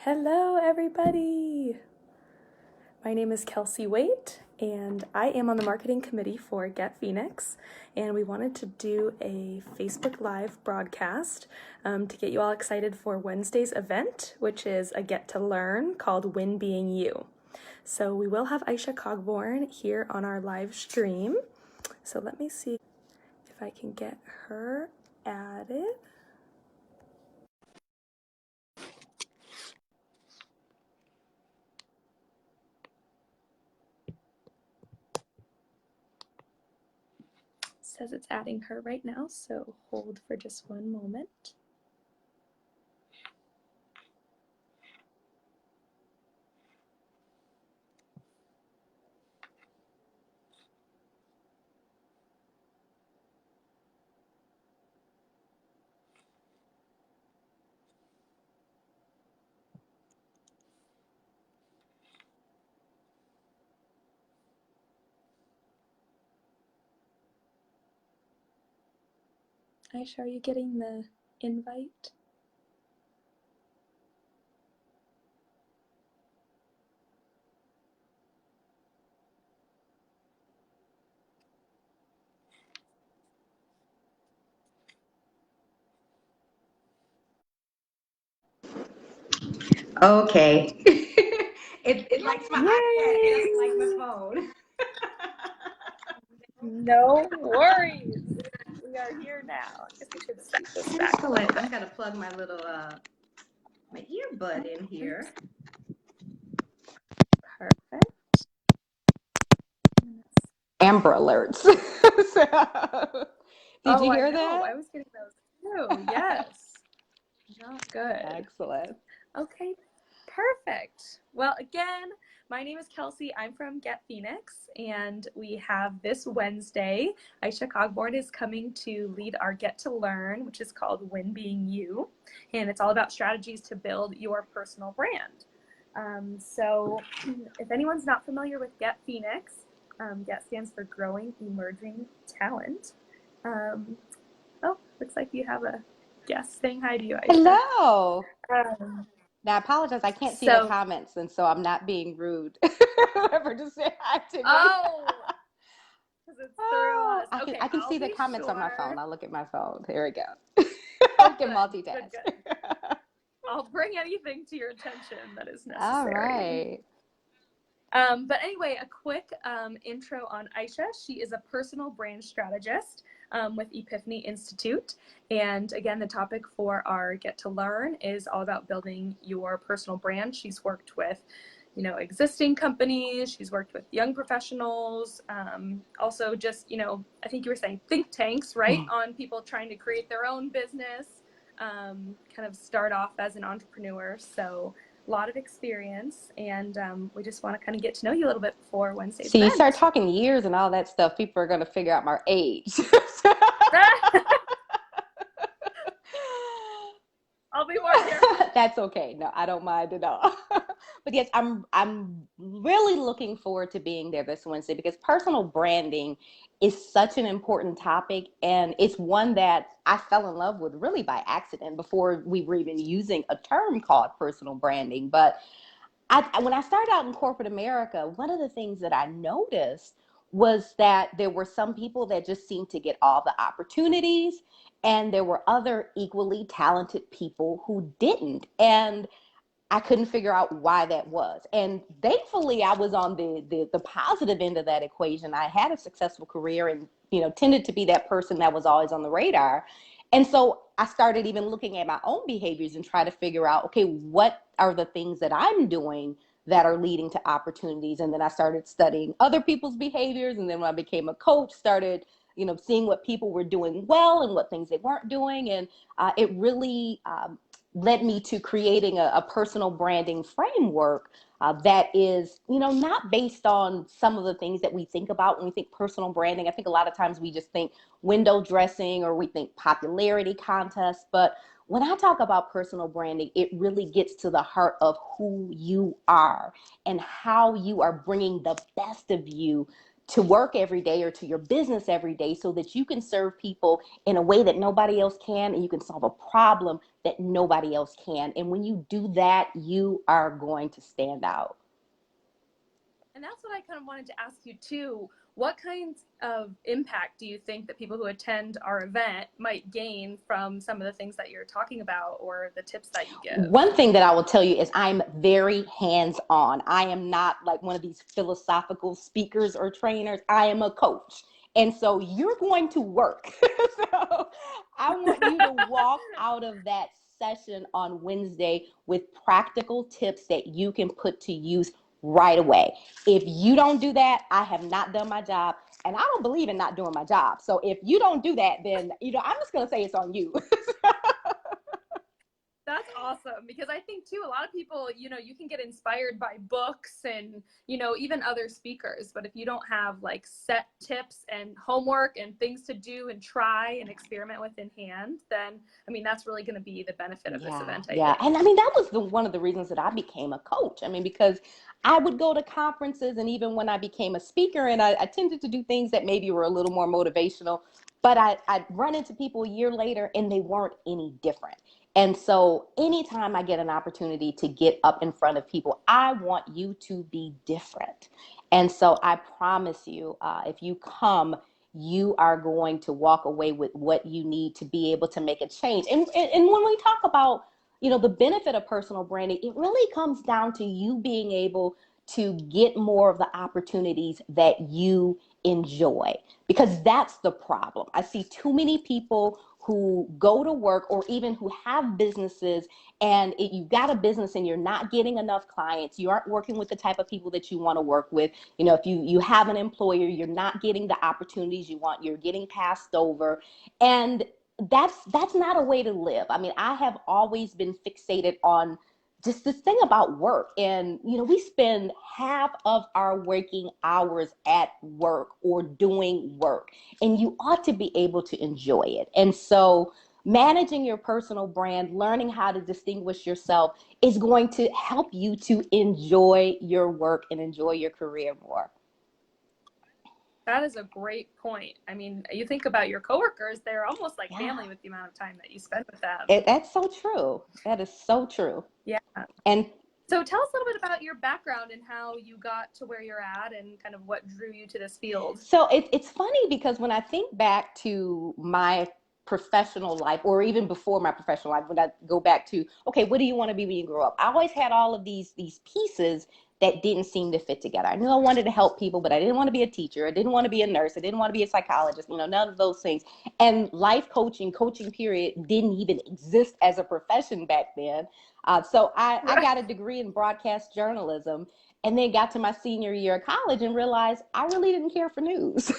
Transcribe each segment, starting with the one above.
Hello, everybody. My name is Kelsey Waite, and I am on the marketing committee for Get Phoenix. And we wanted to do a Facebook Live broadcast to get you all excited for Wednesday's event, which is a Get to Learn called Win Being You. So we will have Isha Cogborn here on our live stream. So let me see if I can get her added. Says it's adding her right now, so hold for just one moment. Aisha, are you getting the invite? Okay. It likes my iPad. It doesn't like my phone. No worries. We are here now. I guess we should see this back. Excellent. I'm gonna plug my little my earbud in here. Perfect. Amber alerts. Did you hear that? I was getting those too. Yes. Not good. Excellent. Okay, perfect. Well, again, my name is Kelsey. I'm from Get Phoenix, and we have this Wednesday, Isha Cogborn is coming to lead our Get to Learn, which is called Win Being You, and it's all about strategies to build your personal brand. So if anyone's not familiar with Get Phoenix, Get stands for Growing Emerging Talent. Looks like you have a guest saying hi to you, Isha. Hello. Now, I apologize. I can't see the comments, and so I'm not being rude. Whoever just said hi to me. Oh, because it's through us. Okay, I can see the comments on my phone. I'll look at my phone. Here we go. I can multitask. Good. I'll bring anything to your attention that is necessary. All right. But anyway, a quick intro on Isha. She is a personal brand strategist with Epiphany Institute. And again, the topic for our Get to Learn is all about building your personal brand. She's worked with, existing companies. She's worked with young professionals. Also just, I think you were saying think tanks, right? On people trying to create their own business, kind of start off as an entrepreneur. So a lot of experience, and we just want to kind of get to know you a little bit before Wednesday's event. You start talking years and all that stuff, people are going to figure out my age. I'll be more careful. That's okay. No, I don't mind at all. But yes, I'm really looking forward to being there this Wednesday because personal branding is such an important topic, and it's one that I fell in love with really by accident before we were even using a term called personal branding. But when I started out in corporate America, one of the things that I noticed was that there were some people that just seemed to get all the opportunities, and there were other equally talented people who didn't. And I couldn't figure out why that was. And thankfully, I was on the positive end of that equation. I had a successful career and, tended to be that person that was always on the radar. And so I started even looking at my own behaviors and try to figure out, okay, what are the things that I'm doing that are leading to opportunities? And then I started studying other people's behaviors. And then when I became a coach, started seeing what people were doing well and what things they weren't doing. And it really led me to creating a personal branding framework that is, not based on some of the things that we think about when we think personal branding. I think a lot of times we just think window dressing or we think popularity contests. But when I talk about personal branding, it really gets to the heart of who you are and how you are bringing the best of you to work every day or to your business every day so that you can serve people in a way that nobody else can, and you can solve a problem that nobody else can. And when you do that, you are going to stand out. And that's what I kind of wanted to ask you too. What kinds of impact do you think that people who attend our event might gain from some of the things that you're talking about or the tips that you give? One thing that I will tell you is I'm very hands-on. I am not like one of these philosophical speakers or trainers. I am a coach. And so you're going to work. So I want you to walk out of that session on Wednesday with practical tips that you can put to use right away. If you don't do that, I have not done my job. And I don't believe in not doing my job. So if you don't do that, then, I'm just going to say it's on you. That's awesome, because I think too, a lot of people, you can get inspired by books and, even other speakers, but if you don't have like set tips and homework and things to do and try and experiment with in hand, then, that's really going to be the benefit of this event, I think. And that was one of the reasons that I became a coach. Because I would go to conferences, and even when I became a speaker, and I tended to do things that maybe were a little more motivational, but I'd run into people a year later and they weren't any different. And so anytime I get an opportunity to get up in front of people, I want you to be different. And so I promise you, if you come, you are going to walk away with what you need to be able to make a change. And when we talk about, the benefit of personal branding, it really comes down to you being able to get more of the opportunities that you enjoy, because that's the problem. I see too many people who go to work or even who have businesses, and you've got a business and you're not getting enough clients. You aren't working with the type of people that you want to work with. If you have an employer, you're not getting the opportunities you want. You're getting passed over. And that's not a way to live. I have always been fixated on just this thing about work. And, we spend half of our waking hours at work or doing work, and you ought to be able to enjoy it. And so managing your personal brand, learning how to distinguish yourself is going to help you to enjoy your work and enjoy your career more. That is a great point. You think about your coworkers, they're almost like family with the amount of time that you spend with them. That's so true. That is so true. Yeah. And so tell us a little bit about your background and how you got to where you're at and kind of what drew you to this field. So it's funny, because when I think back to my professional life, or even before my professional life, when I go back to, okay, what do you want to be when you grow up? I always had all of these pieces that didn't seem to fit together. I knew I wanted to help people, but I didn't want to be a teacher. I didn't want to be a nurse. I didn't want to be a psychologist, none of those things. And life coaching period, didn't even exist as a profession back then. So I got a degree in broadcast journalism, and then got to my senior year of college and realized I really didn't care for news.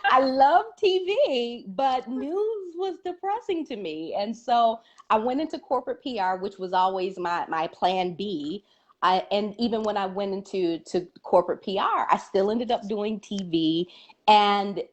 I love TV, but news was depressing to me. And so I went into corporate PR, which was always my plan B. And even when I went into corporate PR, I still ended up doing TV. And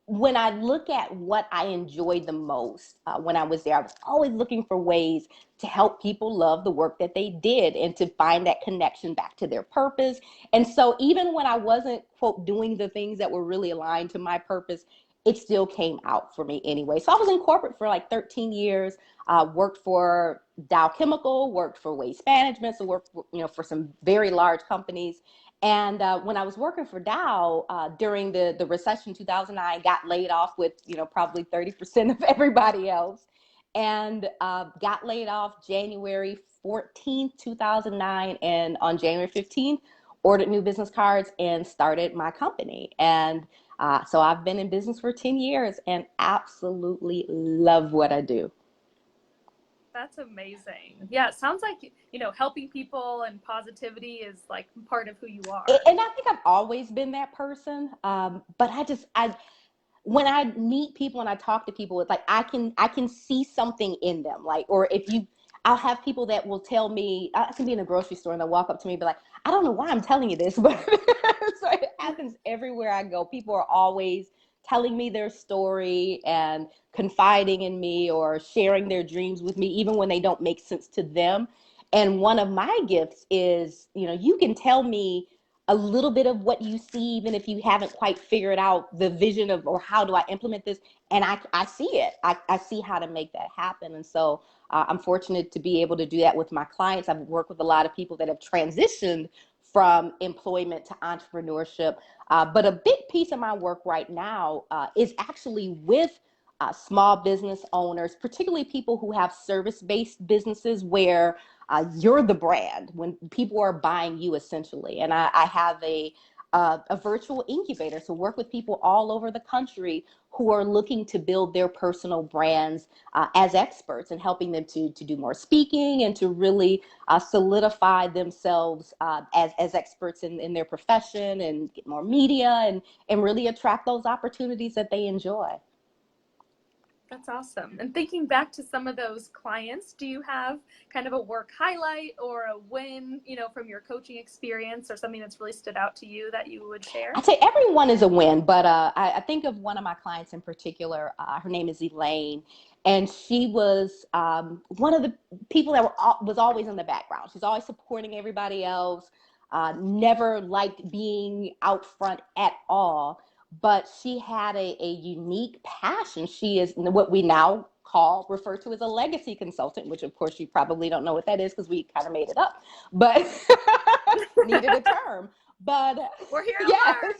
when I look at what I enjoyed the most when I was there, I was always looking for ways to help people love the work that they did and to find that connection back to their purpose. And so even when I wasn't, quote, doing the things that were really aligned to my purpose, it still came out for me anyway. So I was in corporate for like 13 years, worked for Dow Chemical, worked for Waste Management, so worked for some very large companies. And when I was working for Dow during the recession 2009, got laid off with probably 30% of everybody else, and got laid off January 14th, 2009, and on January 15th, ordered new business cards and started my company. And so I've been in business for 10 years and absolutely love what I do. That's amazing. Yeah, it sounds like, helping people and positivity is like part of who you are. And I think I've always been that person. But when I meet people and I talk to people, it's like I can see something in them. I'll have people that will tell me, I can be in a grocery store and they'll walk up to me and be like, I don't know why I'm telling you this, but so it happens everywhere I go. People are always telling me their story and confiding in me or sharing their dreams with me, even when they don't make sense to them. And one of my gifts is, you can tell me a little bit of what you see, even if you haven't quite figured out the vision of, or how do I implement this? And I see it. I see how to make that happen. And so I'm fortunate to be able to do that with my clients. I've worked with a lot of people that have transitioned from employment to entrepreneurship. But a big piece of my work right now is actually with small business owners, particularly people who have service-based businesses where you're the brand when people are buying you essentially. And I have a virtual incubator to work with people all over the country who are looking to build their personal brands as experts, and helping them to do more speaking and to really solidify themselves as experts in their profession, and get more media, and really attract those opportunities that they enjoy. That's awesome. And thinking back to some of those clients, do you have kind of a work highlight or a win, from your coaching experience, or something that's really stood out to you that you would share? I'd say everyone is a win, but I think of one of my clients in particular. Her name is Elaine, and she was one of the people that was always in the background. She's always supporting everybody else, never liked being out front at all. But she had a unique passion. She is what we now refer to as a legacy consultant, which of course you probably don't know what that is because we kind of made it up, but needed a term. But we're here to yes. learn.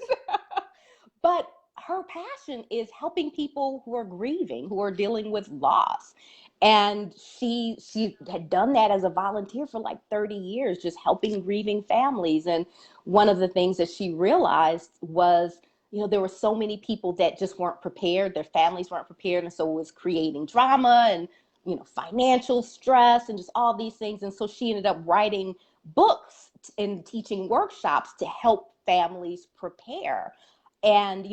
But her passion is helping people who are grieving, who are dealing with loss. And she had done that as a volunteer for like 30 years, just helping grieving families. And one of the things that she realized was, there were so many people that just weren't prepared. Their families weren't prepared. And so it was creating drama and, financial stress and just all these things. And so she ended up writing books and teaching workshops to help families prepare. And,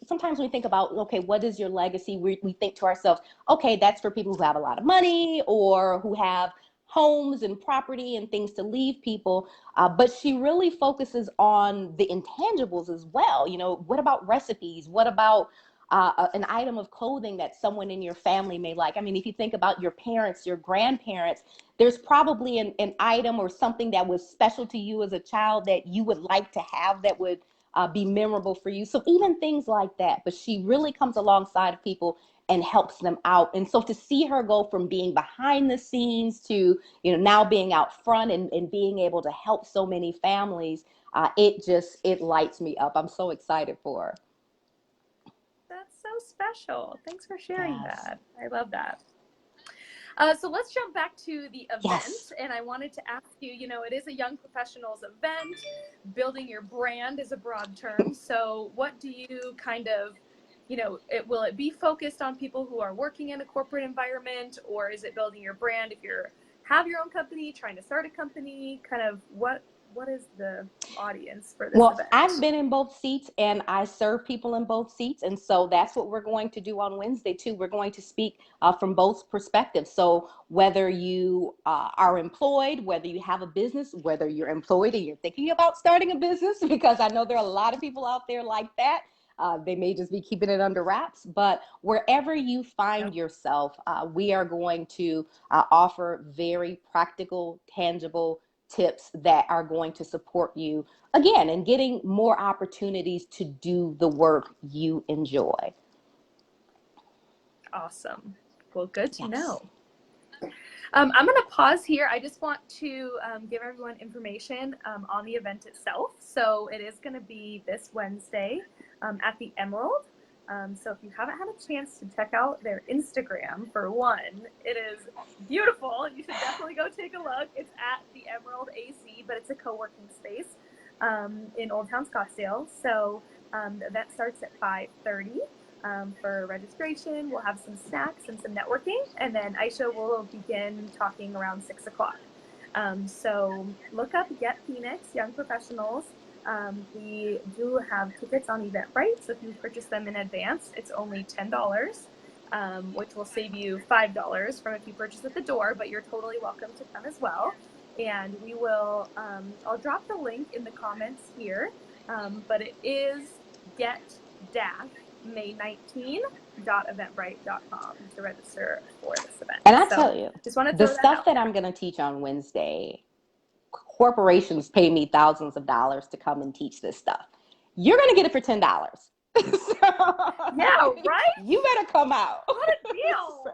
sometimes when we think about, okay, what is your legacy? We think to ourselves, okay, that's for people who have a lot of money or who have homes and property and things to leave people. But she really focuses on the intangibles as well. What about recipes? What about an item of clothing that someone in your family may like? I mean, if you think about your parents, your grandparents, there's probably an item or something that was special to you as a child that you would like to have that would be memorable for you. So even things like that. But she really comes alongside of people and helps them out. And so to see her go from being behind the scenes to, now being out front and being able to help so many families, it lights me up. I'm so excited for her. That's so special. Thanks for sharing Yes. that. I love that. So let's jump back to the event. Yes. And I wanted to ask you, it is a young professionals event. Building your brand is a broad term. So what do you kind of, will it be focused on people who are working in a corporate environment, or is it building your brand if you have your own company, trying to start a company? Kind of what is the audience for this event? I've been in both seats and I serve people in both seats. And so that's what we're going to do on Wednesday too. We're going to speak from both perspectives. So whether you are employed, whether you have a business, whether you're employed and you're thinking about starting a business, because I know there are a lot of people out there like that. They may just be keeping it under wraps, but wherever you find yourself, we are going to offer very practical, tangible tips that are going to support you again in getting more opportunities to do the work you enjoy. Awesome. Well, good to Yes. know. I'm going to pause here. I just want to give everyone information on the event itself. So it is going to be this Wednesday at the Emerald. So if you haven't had a chance to check out their Instagram, for one, it is beautiful. You should definitely go take a look. It's at the Emerald AC, but it's a co-working space in Old Town Scottsdale. So the event starts at 5:30. For registration. We'll have some snacks and some networking, and then Isha will begin talking around 6 o'clock. So look up Get Phoenix Young Professionals. We do have tickets on Eventbrite, so if you purchase them in advance, it's only $10, which will save you $5 from if you purchase at the door, but you're totally welcome to come as well. And we will, I'll drop the link in the comments here, but it is May19.eventbrite.com to register for this event. And I tell you, just want to the stuff that I'm going to teach on Wednesday, corporations pay me thousands of dollars to come and teach this stuff. You're going to get it for $10. Yeah, right? You better come out. What a deal.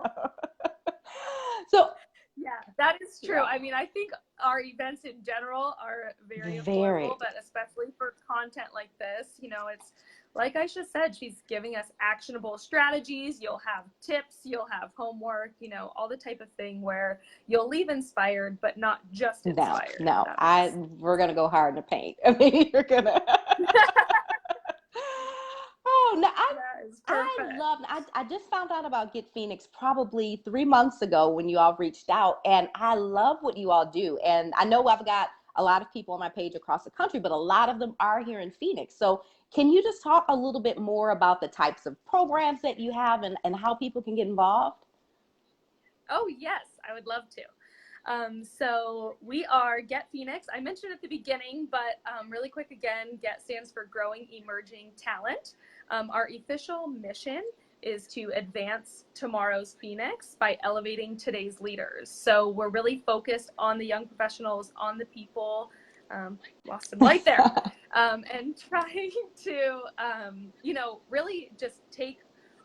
So Yeah, that is true. yeah. I mean, I think our events in general are very Very. affordable, but especially for content like this, it's like Aisha said, she's giving us actionable strategies. You'll have tips, you'll have homework, all the type of thing where you'll leave inspired, but not just inspired. No, we're gonna go hard in the paint. I mean, you're gonna. Oh no, I love. I just found out about Get Phoenix probably 3 months ago when you all reached out, and I love what you all do. And I know I've got a lot of people on my page across the country, but a lot of them are here in Phoenix. So can you just talk a little bit more about the types of programs that you have and how people can get involved? Oh, yes, I would love to. So we are Get Phoenix. I mentioned at the beginning, but really quick again, Get stands for Growing Emerging Talent. Our official mission is to advance tomorrow's Phoenix by elevating today's leaders. So we're really focused on the young professionals, on the people, lost some light there, and trying to, really just take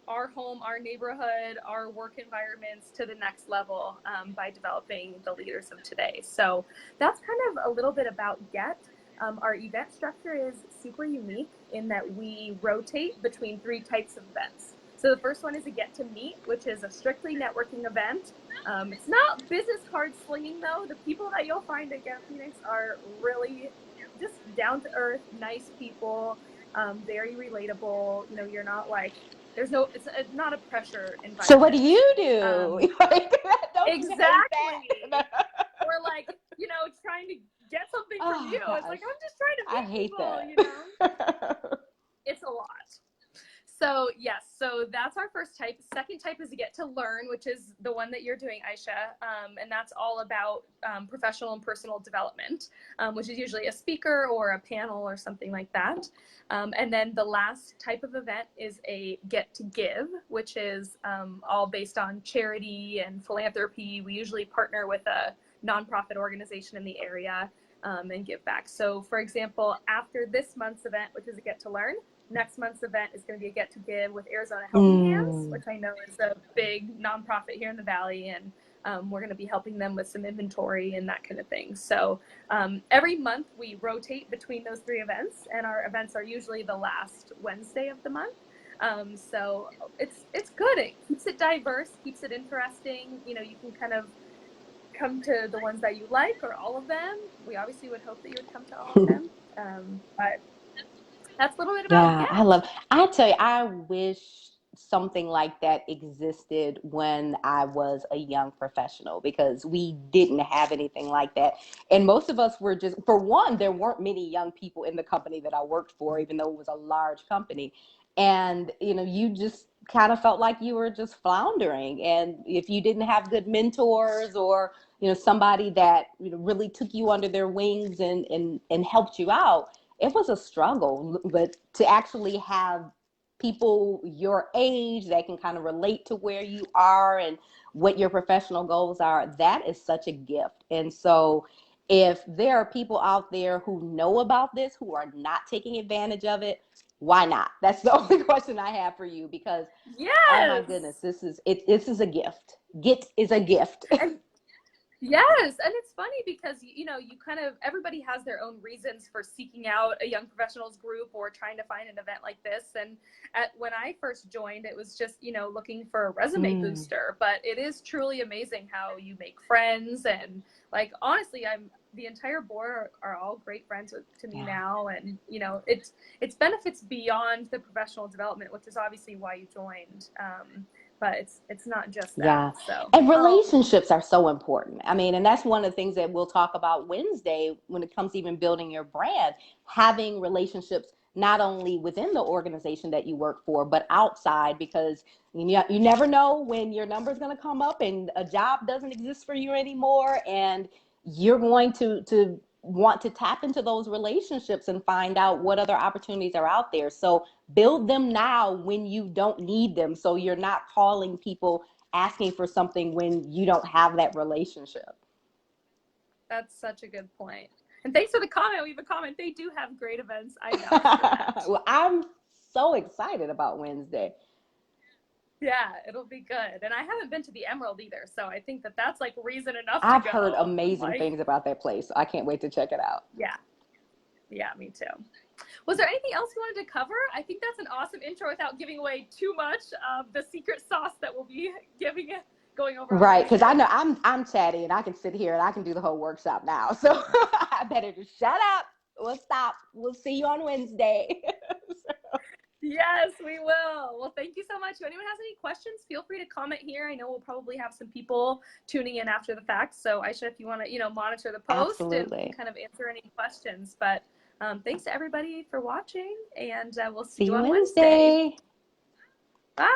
our home, our neighborhood, our work environments to the next level by developing the leaders of today. So that's kind of a little bit about Get. Our event structure is super unique in that we rotate between 3 types of events. So the first one is a Get to Meet, which is a strictly networking event. It's not business card slinging though. The people that you'll find at Get Phoenix are really just down to earth, nice people, very relatable. You're not like, it's not a pressure environment. So what do you do? Exactly. Or like, trying to get something from you. Gosh. It's like, I'm just trying to meet people, It's a lot. So yes, so that's our first type. Second type is to Get to Learn, which is the one that you're doing, Isha, and that's all about professional and personal development, which is usually a speaker or a panel or something like that. And then the last type of event is a Get to Give, which is all based on charity and philanthropy. We usually partner with a nonprofit organization in the area and give back. So for example, after this month's event, which is a Get to Learn, next month's event is going to be a Get to Give with Arizona Helping Hands, which I know is a big nonprofit here in the Valley, and we're going to be helping them with some inventory and that kind of thing. So every month we rotate between those 3 events, and our events are usually the last Wednesday of the month. So it's good. It keeps it diverse, keeps it interesting. You can kind of come to the ones that you like or all of them. We obviously would hope that you would come to all of them, but that's a little bit about I tell you, I wish something like that existed when I was a young professional, because we didn't have anything like that. And most of us were just, for one, there weren't many young people in the company that I worked for, even though it was a large company. And, you just kind of felt like you were just floundering. And if you didn't have good mentors or, somebody that, really took you under their wings and helped you out, it was a struggle. But to actually have people your age that can kind of relate to where you are and what your professional goals are, that is such a gift. And so if there are people out there who know about this, who are not taking advantage of it, why not? That's the only question I have for you, because oh my goodness, this is a gift. Get is a gift. Yes, and it's funny because, you kind of, everybody has their own reasons for seeking out a young professionals group or trying to find an event like this. And when I first joined, it was just, looking for a resume booster. But it is truly amazing how you make friends. And like, honestly, the entire board are all great friends to me now. And, it's benefits beyond the professional development, which is obviously why you joined. But it's not just that. Yeah. So, and relationships are so important. I mean, and that's one of the things that we'll talk about Wednesday when it comes to even building your brand, having relationships not only within the organization that you work for, but outside, because you never know when your number is going to come up and a job doesn't exist for you anymore, and you're going to want to tap into those relationships and find out what other opportunities are out there. So build them now when you don't need them, so you're not calling people asking for something when you don't have that relationship. That's such a good point. And thanks for the comment. We have a comment. They do have great events. I know. Well, I'm so excited about Wednesday. Yeah, it'll be good. And I haven't been to the Emerald either, so I think that that's like reason enough to I've go. heard amazing Like, things about that place. So I can't wait to check it out. yeah. Yeah, me too. Was there anything else you wanted to cover? I think that's an awesome intro without giving away too much of the secret sauce that we'll be going over. Right, because I know I'm chatty and I can sit here and I can do the whole workshop now. So I better just shut up. We'll stop. We'll see you on Wednesday. Yes, we will. Well, thank you so much. If anyone has any questions, feel free to comment here. I know we'll probably have some people tuning in after the fact. So Isha, if you want to, monitor the post Absolutely. and kind of answer any questions. But thanks to everybody for watching, and we'll see See you you on Wednesday. Wednesday. Bye.